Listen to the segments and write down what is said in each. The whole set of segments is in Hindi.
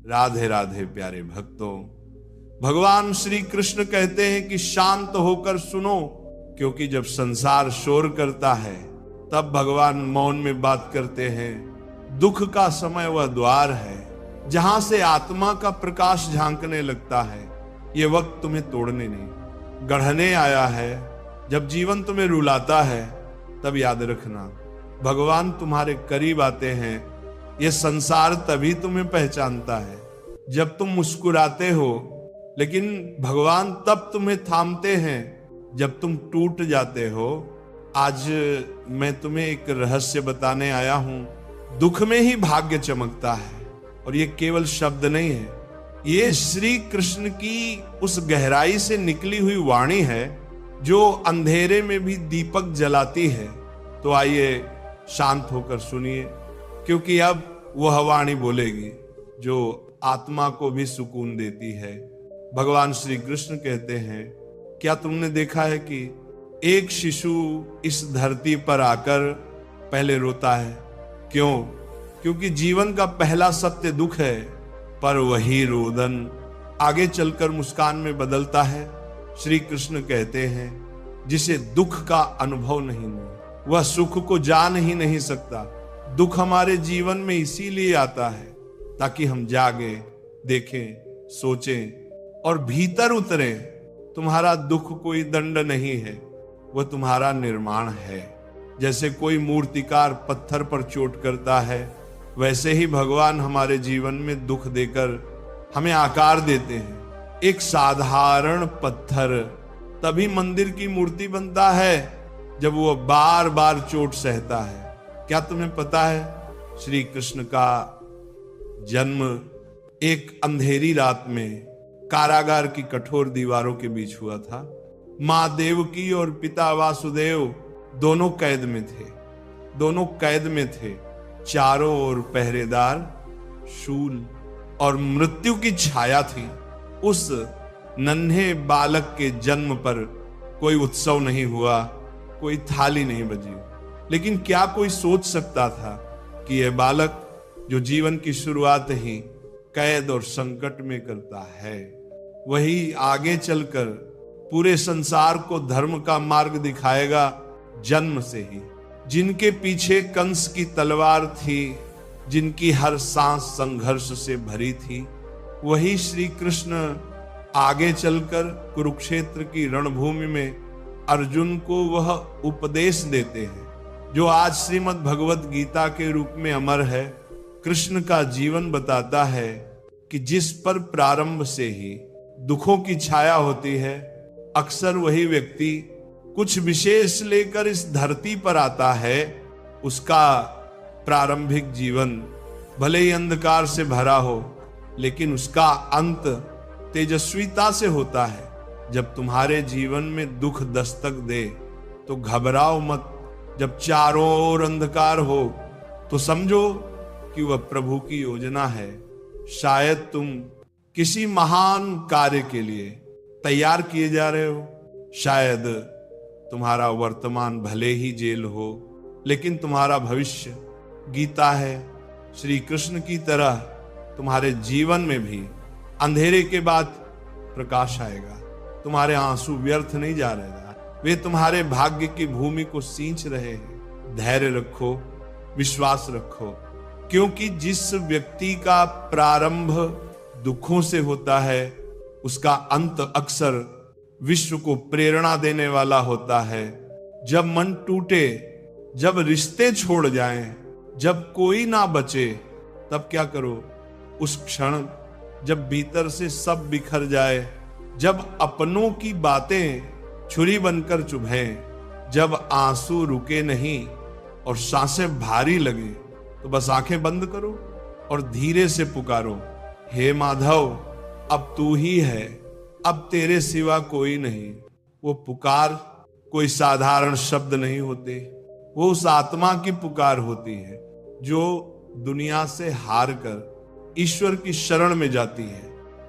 राधे राधे प्यारे भक्तों, भगवान श्री कृष्ण कहते हैं कि शांत होकर सुनो, क्योंकि जब संसार शोर करता है तब भगवान मौन में बात करते हैं। दुख का समय वह द्वार है जहां से आत्मा का प्रकाश झांकने लगता है। ये वक्त तुम्हें तोड़ने नहीं, गढ़ने आया है। जब जीवन तुम्हें रुलाता है तब याद रखना, भगवान तुम्हारे करीब आते हैं। ये संसार तभी तुम्हें पहचानता है जब तुम मुस्कुराते हो, लेकिन भगवान तब तुम्हें थामते हैं जब तुम टूट जाते हो। आज मैं तुम्हें एक रहस्य बताने आया हूं। दुख में ही भाग्य चमकता है, और ये केवल शब्द नहीं है, ये श्री कृष्ण की उस गहराई से निकली हुई वाणी है जो अंधेरे में भी दीपक जलाती है। तो आइए शांत होकर सुनिए, क्योंकि अब वह वाणी बोलेगी जो आत्मा को भी सुकून देती है। भगवान श्री कृष्ण कहते हैं, क्या तुमने देखा है कि एक शिशु इस धरती पर आकर पहले रोता है? क्यों? क्योंकि जीवन का पहला सत्य दुख है, पर वही रोदन आगे चलकर मुस्कान में बदलता है। श्री कृष्ण कहते हैं, जिसे दुख का अनुभव नहीं हुआ वह सुख को जान ही नहीं सकता। दुख हमारे जीवन में इसीलिए आता है ताकि हम जागे, देखें, सोचें और भीतर उतरें। तुम्हारा दुख कोई दंड नहीं है, वह तुम्हारा निर्माण है। जैसे कोई मूर्तिकार पत्थर पर चोट करता है, वैसे ही भगवान हमारे जीवन में दुख देकर हमें आकार देते हैं। एक साधारण पत्थर तभी मंदिर की मूर्ति बनता है जब वह बार बार चोट सहता है। क्या तुम्हें पता है, श्री कृष्ण का जन्म एक अंधेरी रात में कारागार की कठोर दीवारों के बीच हुआ था। मां देवकी और पिता वासुदेव दोनों कैद में थे। दोनों कैद में थे। चारों ओर पहरेदार, शूल और मृत्यु की छाया थी। उस नन्हे बालक के जन्म पर कोई उत्सव नहीं हुआ, कोई थाली नहीं बजी। लेकिन क्या कोई सोच सकता था कि यह बालक जो जीवन की शुरुआत ही कैद और संकट में करता है, वही आगे चलकर पूरे संसार को धर्म का मार्ग दिखाएगा। जन्म से ही जिनके पीछे कंस की तलवार थी, जिनकी हर सांस संघर्ष से भरी थी, वही श्री कृष्ण आगे चलकर कुरुक्षेत्र की रणभूमि में अर्जुन को वह उपदेश देते हैं जो आज श्रीमद् भगवत गीता के रूप में अमर है। कृष्ण का जीवन बताता है कि जिस पर प्रारंभ से ही दुखों की छाया होती है, अक्सर वही व्यक्ति कुछ विशेष लेकर इस धरती पर आता है। उसका प्रारंभिक जीवन भले ही अंधकार से भरा हो, लेकिन उसका अंत तेजस्वीता से होता है। जब तुम्हारे जीवन में दुख दस्तक दे तो घबराओ मत। जब चारों ओर अंधकार हो तो समझो कि वह प्रभु की योजना है। शायद तुम किसी महान कार्य के लिए तैयार किए जा रहे हो। शायद तुम्हारा वर्तमान भले ही जेल हो, लेकिन तुम्हारा भविष्य गीता है। श्री कृष्ण की तरह तुम्हारे जीवन में भी अंधेरे के बाद प्रकाश आएगा। तुम्हारे आंसू व्यर्थ नहीं जा रहे, वे तुम्हारे भाग्य की भूमि को सींच रहे हैं। धैर्य रखो, विश्वास रखो, क्योंकि जिस व्यक्ति का प्रारंभ दुखों से होता है, उसका अंत अक्सर विश्व को प्रेरणा देने वाला होता है। जब मन टूटे, जब रिश्ते छोड़ जाएं, जब कोई ना बचे, तब क्या करो? उस क्षण जब भीतर से सब बिखर जाए, जब अपनों की बातें छुरी बनकर चुभें, जब आंसू रुके नहीं और सांसें भारी लगे, तो बस आंखें बंद करो और धीरे से पुकारो, हे माधव, अब तू ही है, अब तेरे सिवा कोई नहीं। वो पुकार कोई साधारण शब्द नहीं होते, वो उस आत्मा की पुकार होती है जो दुनिया से हार कर ईश्वर की शरण में जाती है।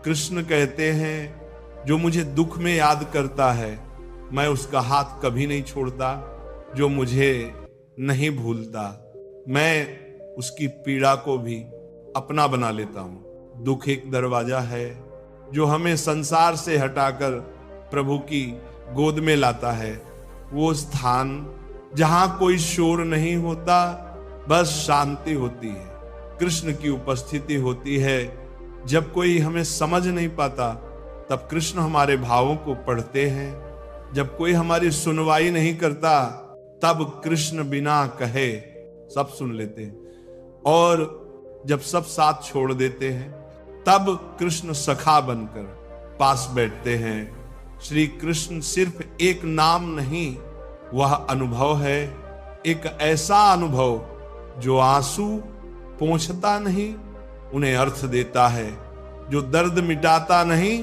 कृष्ण कहते हैं, जो मुझे दुख में याद करता है, मैं उसका हाथ कभी नहीं छोड़ता। जो मुझे नहीं भूलता, मैं उसकी पीड़ा को भी अपना बना लेता हूं। दुख एक दरवाजा है जो हमें संसार से हटाकर प्रभु की गोद में लाता है। वो स्थान जहां कोई शोर नहीं होता, बस शांति होती है, कृष्ण की उपस्थिति होती है। जब कोई हमें समझ नहीं पाता तब कृष्ण हमारे भावों को पढ़ते हैं। जब कोई हमारी सुनवाई नहीं करता तब कृष्ण बिना कहे सब सुन लेते हैं। और जब सब साथ छोड़ देते हैं तब कृष्ण सखा बनकर पास बैठते हैं। श्री कृष्ण सिर्फ एक नाम नहीं, वह अनुभव है, एक ऐसा अनुभव जो आंसू पोंछता नहीं, उन्हें अर्थ देता है, जो दर्द मिटाता नहीं,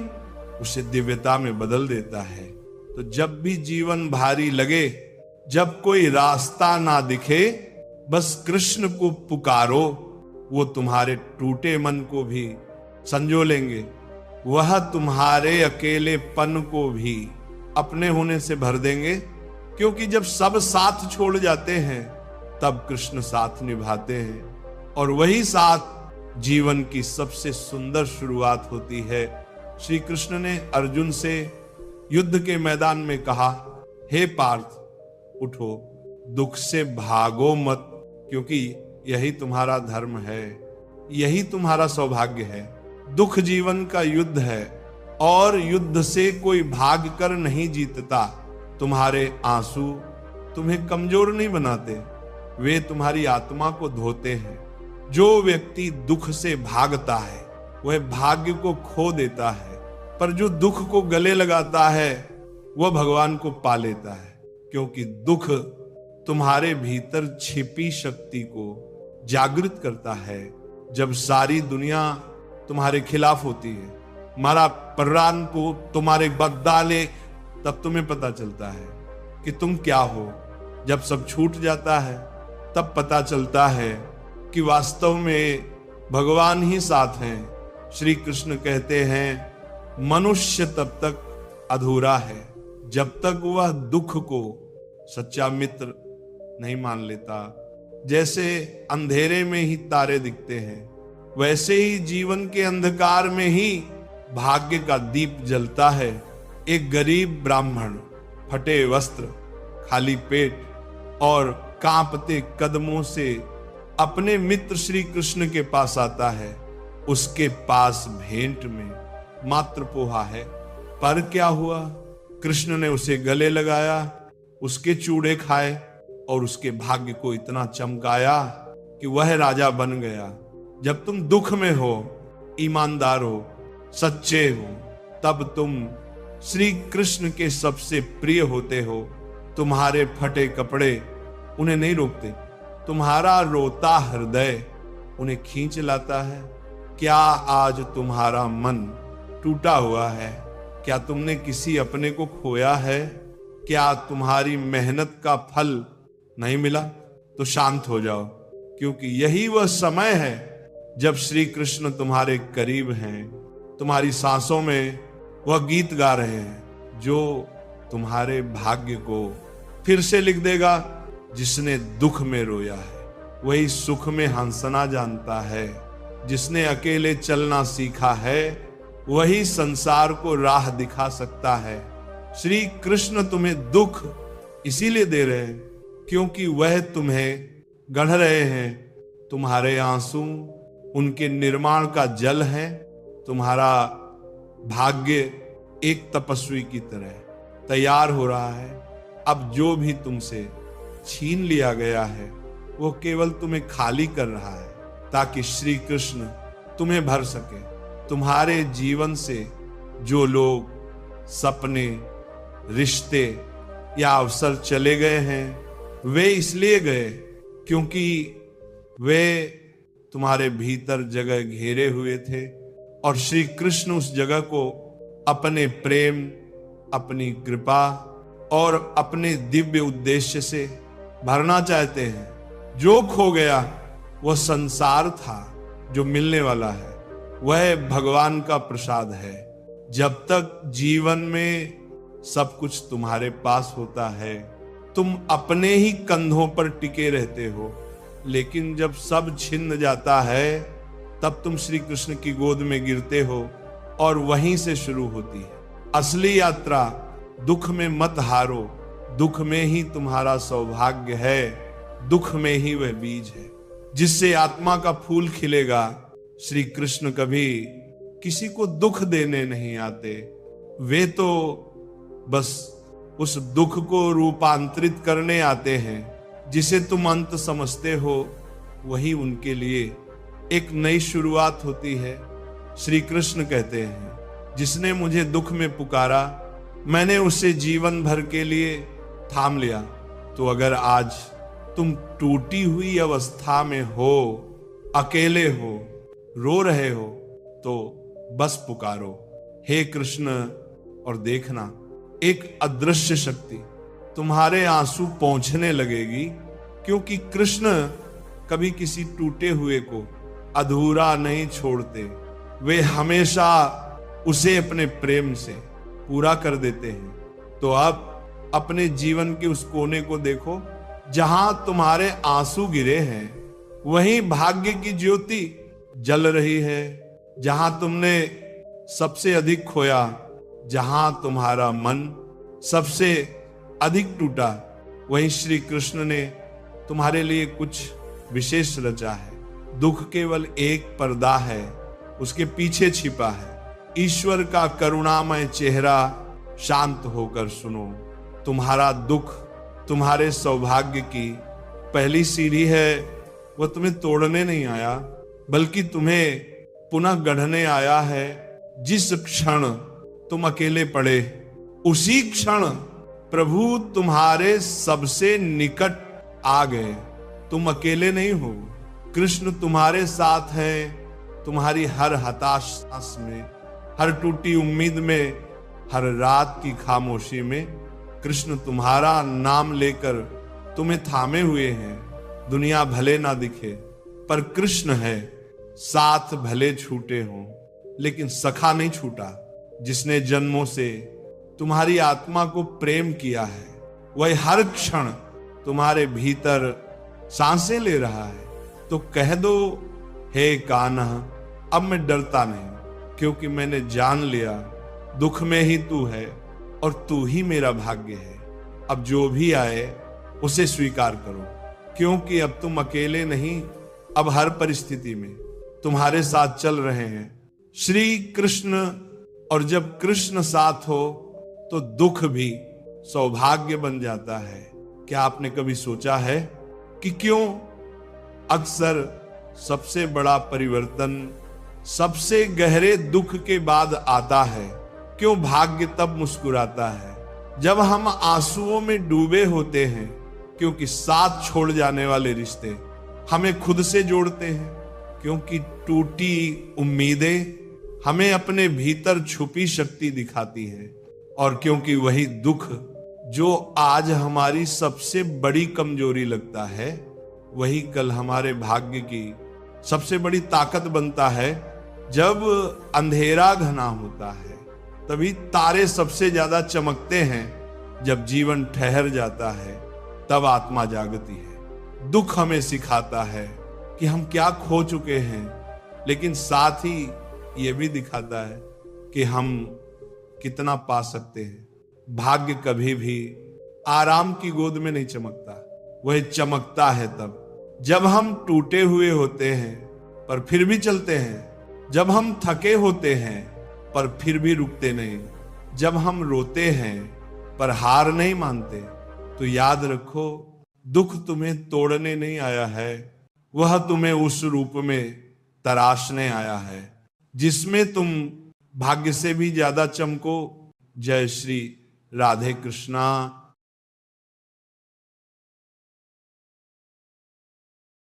उसे दिव्यता में बदल देता है। तो जब भी जीवन भारी लगे, जब कोई रास्ता ना दिखे, बस कृष्ण को पुकारो, वो तुम्हारे टूटे मन को भी संजो लेंगे। वह तुम्हारे अकेलेपन को भी अपने होने से भर देंगे, क्योंकि जब सब साथ छोड़ जाते हैं तब कृष्ण साथ निभाते हैं, और वही साथ जीवन की सबसे सुंदर शुरुआत होती है। श्री कृष्ण ने अर्जुन से युद्ध के मैदान में कहा, हे पार्थ उठो, दुख से भागो मत, क्योंकि यही तुम्हारा धर्म है, यही तुम्हारा सौभाग्य है। दुख जीवन का युद्ध है और युद्ध से कोई भाग कर नहीं जीतता। तुम्हारे आंसू तुम्हें कमजोर नहीं बनाते, वे तुम्हारी आत्मा को धोते हैं। जो व्यक्ति दुख से भागता है वह भाग्य को खो देता है, पर जो दुख को गले लगाता है वह भगवान को पा लेता है, क्योंकि दुख तुम्हारे भीतर छिपी शक्ति को जागृत करता है। जब सारी दुनिया तुम्हारे खिलाफ होती है, मारा प्राण को तुम्हारे बदले, तब तुम्हें पता चलता है कि तुम क्या हो। जब सब छूट जाता है तब पता चलता है कि वास्तव में भगवान ही साथ हैं। श्री कृष्ण कहते हैं, मनुष्य तब तक अधूरा है जब तक वह दुख को सच्चा मित्र नहीं मान लेता। जैसे अंधेरे में ही तारे दिखते हैं, वैसे ही जीवन के अंधकार में ही भाग्य का दीप जलता है। एक गरीब ब्राह्मण फटे वस्त्र, खाली पेट और कांपते कदमों से अपने मित्र श्री कृष्ण के पास आता है। उसके पास भेंट में मात्र पोहा है, पर क्या हुआ, कृष्ण ने उसे गले लगाया, उसके चूड़े खाए और उसके भाग्य को इतना चमकाया कि वह राजा बन गया। जब तुम दुख में हो, ईमानदार हो, सच्चे हो, तब तुम श्री कृष्ण के सबसे प्रिय होते हो। तुम्हारे फटे कपड़े उन्हें नहीं रोकते, तुम्हारा रोता हृदय उन्हें खींच लाता है। क्या आज तुम्हारा मन टूटा हुआ है? क्या तुमने किसी अपने को खोया है? क्या तुम्हारी मेहनत का फल नहीं मिला? तो शांत हो जाओ, क्योंकि यही वह समय है जब श्री कृष्ण तुम्हारे करीब हैं। तुम्हारी सांसों में वह गीत गा रहे हैं जो तुम्हारे भाग्य को फिर से लिख देगा। जिसने दुख में रोया है वही सुख में हंसना जानता है। जिसने अकेले चलना सीखा है वही संसार को राह दिखा सकता है। श्री कृष्ण तुम्हें दुख इसीलिए दे रहे हैं क्योंकि वह तुम्हें गढ़ रहे हैं। तुम्हारे आंसू उनके निर्माण का जल है। तुम्हारा भाग्य एक तपस्वी की तरह तैयार हो रहा है। अब जो भी तुमसे छीन लिया गया है वो केवल तुम्हें खाली कर रहा है, ताकि श्री कृष्ण तुम्हें भर सके। तुम्हारे जीवन से जो लोग, सपने, रिश्ते या अवसर चले गए हैं, वे इसलिए गए क्योंकि वे तुम्हारे भीतर जगह घेरे हुए थे और श्री कृष्ण उस जगह को अपने प्रेम, अपनी कृपा और अपने दिव्य उद्देश्य से भरना चाहते हैं। जो खो गया वह संसार था, जो मिलने वाला है वह भगवान का प्रसाद है। जब तक जीवन में सब कुछ तुम्हारे पास होता है तुम अपने ही कंधों पर टिके रहते हो, लेकिन जब सब छिन जाता है तब तुम श्री कृष्ण की गोद में गिरते हो और वहीं से शुरू होती है असली यात्रा। दुख में मत हारो, दुख में ही तुम्हारा सौभाग्य है, दुख में ही वह बीज है जिससे आत्मा का फूल खिलेगा। श्री कृष्ण कभी किसी को दुख देने नहीं आते, वे तो बस उस दुख को रूपांतरित करने आते हैं। जिसे तुम अंत समझते हो वही उनके लिए एक नई शुरुआत होती है। श्री कृष्ण कहते हैं, जिसने मुझे दुख में पुकारा मैंने उसे जीवन भर के लिए थाम लिया। तो अगर आज तुम टूटी हुई अवस्था में हो, अकेले हो, रो रहे हो, तो बस पुकारो, हे कृष्ण, और देखना एक अदृश्य शक्ति तुम्हारे आंसू पहुंचने लगेगी। क्योंकि कृष्ण कभी किसी टूटे हुए को अधूरा नहीं छोड़ते, वे हमेशा उसे अपने प्रेम से पूरा कर देते हैं। तो अब अपने जीवन के उस कोने को देखो जहां तुम्हारे आंसू गिरे हैं, वहीं भाग्य की ज्योति जल रही है। जहां तुमने सबसे अधिक खोया, जहां तुम्हारा मन सबसे अधिक टूटा, वहीं श्री कृष्ण ने तुम्हारे लिए कुछ विशेष रचा है। दुख केवल एक पर्दा है, उसके पीछे छिपा है ईश्वर का करुणामय चेहरा। शांत होकर सुनो, तुम्हारा दुख तुम्हारे सौभाग्य की पहली सीढ़ी है। वह तुम्हें तोड़ने नहीं आया, बल्कि तुम्हें पुनः गढ़ने आया है। जिस क्षण तुम अकेले पड़े, उसी क्षण प्रभु तुम्हारे सबसे निकट आ गए। तुम अकेले नहीं हो, कृष्ण तुम्हारे साथ है। तुम्हारी हर हताश में, हर टूटी उम्मीद में, हर रात की खामोशी में कृष्ण तुम्हारा नाम लेकर तुम्हें थामे हुए हैं। दुनिया भले ना दिखे, पर कृष्ण है। साथ भले छूटे हों, लेकिन सखा नहीं छूटा। जिसने जन्मों से तुम्हारी आत्मा को प्रेम किया है, वह हर क्षण तुम्हारे भीतर सांसें ले रहा है। तो कह दो, हे कान्हा, अब मैं डरता नहीं, क्योंकि मैंने जान लिया दुख में ही तू है और तू ही मेरा भाग्य है। अब जो भी आए उसे स्वीकार करो, क्योंकि अब तुम अकेले नहीं, अब हर परिस्थिति में तुम्हारे साथ चल रहे हैं श्री कृष्ण। और जब कृष्ण साथ हो तो दुख भी सौभाग्य बन जाता है। क्या आपने कभी सोचा है कि क्यों अक्सर सबसे बड़ा परिवर्तन सबसे गहरे दुख के बाद आता है? क्यों भाग्य तब मुस्कुराता है जब हम आंसुओं में डूबे होते हैं? क्योंकि साथ छोड़ जाने वाले रिश्ते हमें खुद से जोड़ते हैं। क्योंकि टूटी उम्मीदें हमें अपने भीतर छुपी शक्ति दिखाती है। और क्योंकि वही दुख जो आज हमारी सबसे बड़ी कमजोरी लगता है, वही कल हमारे भाग्य की सबसे बड़ी ताकत बनता है। जब अंधेरा घना होता है, तभी तारे सबसे ज्यादा चमकते हैं। जब जीवन ठहर जाता है, तब आत्मा जागती है। दुख हमें सिखाता है कि हम क्या खो चुके हैं, लेकिन साथ ही ये भी दिखाता है कि हम कितना पा सकते हैं। भाग्य कभी भी आराम की गोद में नहीं चमकता, वह चमकता है तब जब हम टूटे हुए होते हैं पर फिर भी चलते हैं, जब हम थके होते हैं पर फिर भी रुकते नहीं, जब हम रोते हैं पर हार नहीं मानते। तो याद रखो, दुख तुम्हें तोड़ने नहीं आया है, वह तुम्हें उस रूप में तराशने आया है जिसमें तुम भाग्य से भी ज्यादा चमको। जय श्री राधे कृष्णा।